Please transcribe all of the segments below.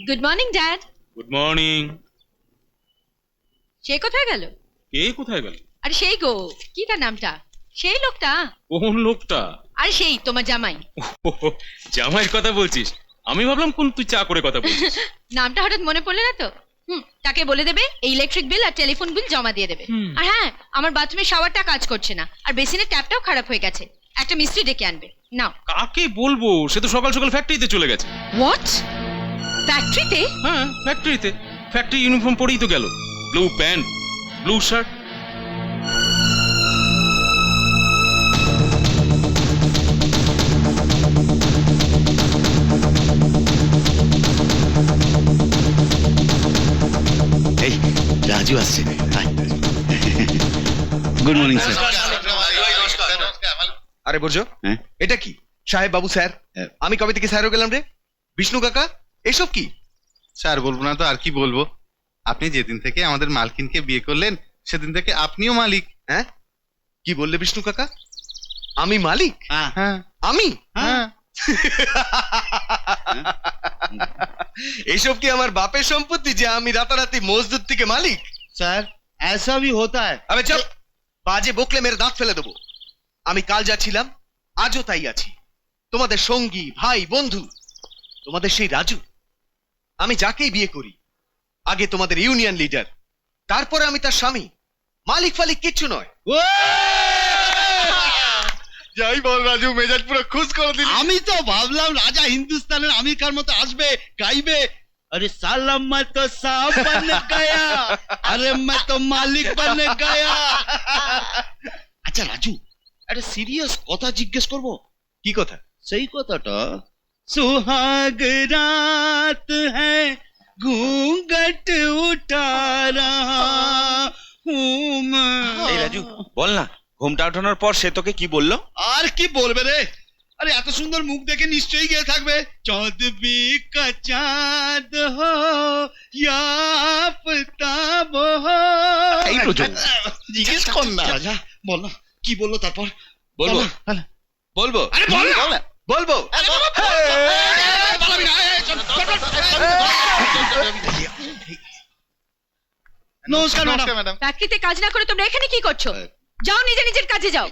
Good morning dad. Good morning. সে কোথায় গেল? কে কোথায় গেল? আরে সেই গো, কি তার নামটা? সেই লোকটা। কোন লোকটা? আরে সেই তোমার জামাই। ওহো, জামাইয়ের কথা বলছিস? আমি ভাবলাম কোন তুই চা করে কথা বলছিস। নামটা হঠাৎ মনে পড়লে না তো। তাকে বলে দেবে এই ইলেকট্রিক বিল আর টেলিফোন বিল জমা দিয়ে দেবে। আর হ্যাঁ, আমার বাথরুমের শাওয়ারটা কাজ করছে না, আর বেসিনের ট্যাপটাও খারাপ হয়ে গেছে। একটা মিস্ত্রি ডেকে আনবে। নাও। কাকে বলবো? সে তো সকাল সকাল ফ্যাক্টরিতে চলে গেছে। হোয়াট? ফ্যাক্টরিতে? হ্যাঁ, ফ্যাক্টরিতে। ফ্যাক্টরি ইউনিফর্ম পরেই তো গেল। Blue pant, blue shirt. এই রাজু আসছে। Good morning sir. আরে বর্জ, এটা কি? সাহেব বাবু স্যার, আমি কবে থেকে স্যার হয়ে গেলাম রে? বিষ্ণু কাকা, এসব কি? স্যার বলবো না তো আর কি বলবো। আপনি যেদিন থেকে আমাদের মালকিনকে বিয়ে করলেন সেদিন থেকে আপনিও মালিক। হ্যাঁ, কি বললে বিষ্ণু কাকা? আমি মালিক? হ্যাঁ আমি? হ্যাঁ। এইসব কি আমার বাপের সম্পত্তি যে আমি রাতারাতি মজদুর থেকে মালিক? স্যার ऐसा भी होता है। আবে চুপ, বাজে বকলে মেরে দাঁত ফেলে দেবো। আমি কাল যা ছিলাম আজও তাই আছি, তোমাদের সঙ্গী, ভাই, বন্ধু, তোমাদের সেই রাজু। আমি যাকেই বিয়ে করি আগে তোমাদের ইউনিয়ন লিডার, তারপরে আমি তার স্বামী। মালিক ফালিক কিচ্ছু নয়। যাই বল রাজু, মেজাজ পুরো খুশ করে দিলি। আমি তো ভাবলাম রাজা হিন্দুস্তানের আমির খান মতো আসবে, গাইবে, अरे साला मैं तो सांप बन गया, अरे मैं तो मालिक बन गया। আচ্ছা রাজু, একটা সিরিয়াস কথা জিজ্ঞেস করব। কি কথা? সেই কথাটা, सुहाग रात है घूंघट उठा रहा हूं मैं। এই রাজু, বল না, ঘুমটা ওঠানোর পর সে তোকে কি বললো? আর কি বলবে রে? আরে এত সুন্দর মুখ দেখে নিশ্চয়ই গিয়ে থাকবে চাঁদ भी का चाँद हो या आफताब हो। এই প্রচুর জিজ্ঞেস কর না রাজা, বল না কি বললো তারপর? বলবো বল না। বলবো আরে বল না। বলবো। নমস্কার নমস্কার ম্যাডাম। ম্যাডাম। ফ্যাক্টরিতে কাজ না করে তোমরা এখানে কি করছো? যাও নিজে নিজের কাজে যাও।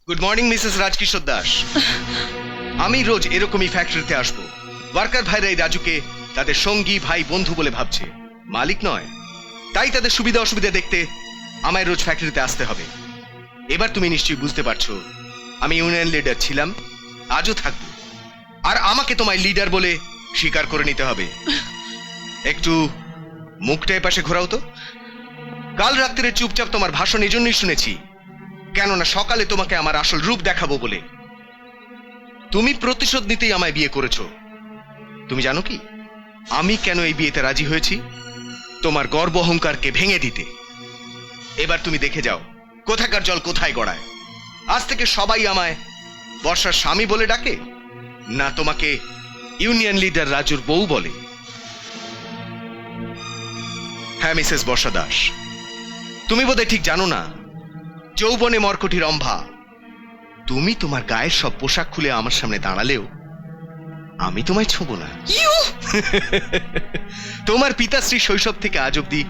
Good morning Mrs Rajkishore Das. আমি রোজ এরকমই ফ্যাক্টরিতে আসবো। ওয়ার্কার ভাইরা এই রাজুকে তাদের সঙ্গী, ভাই, বন্ধু বলে ভাবছে, মালিক নয়। তাই তাদের সুবিধা অসুবিধা দেখতে আমায় রোজ ফ্যাক্টরিতে আসতে হবে। এবার তুমি নিশ্চয়ই বুঝতে পারছো আমি ইউনিয়ন লিডার ছিলাম, আজও থাকবো, আর আমাকে তোমায় লিডার বলে স্বীকার করে নিতে হবে। একটু মুখটা এপাশে ঘোরাও তো। কাল রাত্রে চুপচাপ তোমার ভাষণ এজন্যই শুনেছি, কেননা সকালে তোমাকে আমার আসল রূপ দেখাবো বলে। তুমি প্রতিশোধ নিতেই আমায় বিয়ে করেছো। তুমি জানো কি আমি কেন এই বিয়েতে রাজি হয়েছি? তোমার গর্ব অহংকারকে ভেঙে দিতে। এবার তুমি দেখে যাও কোথাকার জল কোথায় গড়ায়। আজ থেকে সবাই আমায় বর্ষার স্বামী বলে ডাকে, না তোমাকে ইউনিয়ন লিডার রাজুর বউ বলে। হ্যাঁ মিসেস বর্ষা দাস, তুমি বোধহয় ঠিক জানো না, যৌবনে মরকটি রম্ভা, তুমি তোমার গায়ের সব পোশাক খুলে আমার সামনে দাঁড়ালেও আমি তোমায় ছোঁব না। তোমার পিতাশ্রী শৈশব থেকে আজ অব্দি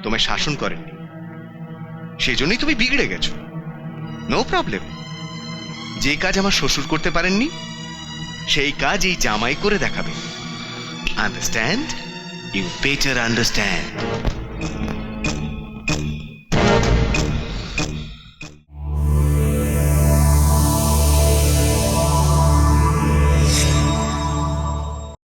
তোমায় শাসন করেননি, সেজন্যই তুমি বিগড়ে গেছো। No problem. যে কাজ আমার শ্বশুর করতে পারেননি সেই কাজ এই জামাই করে দেখাবে। আন্ডারস্ট্যান্ড? You better understand.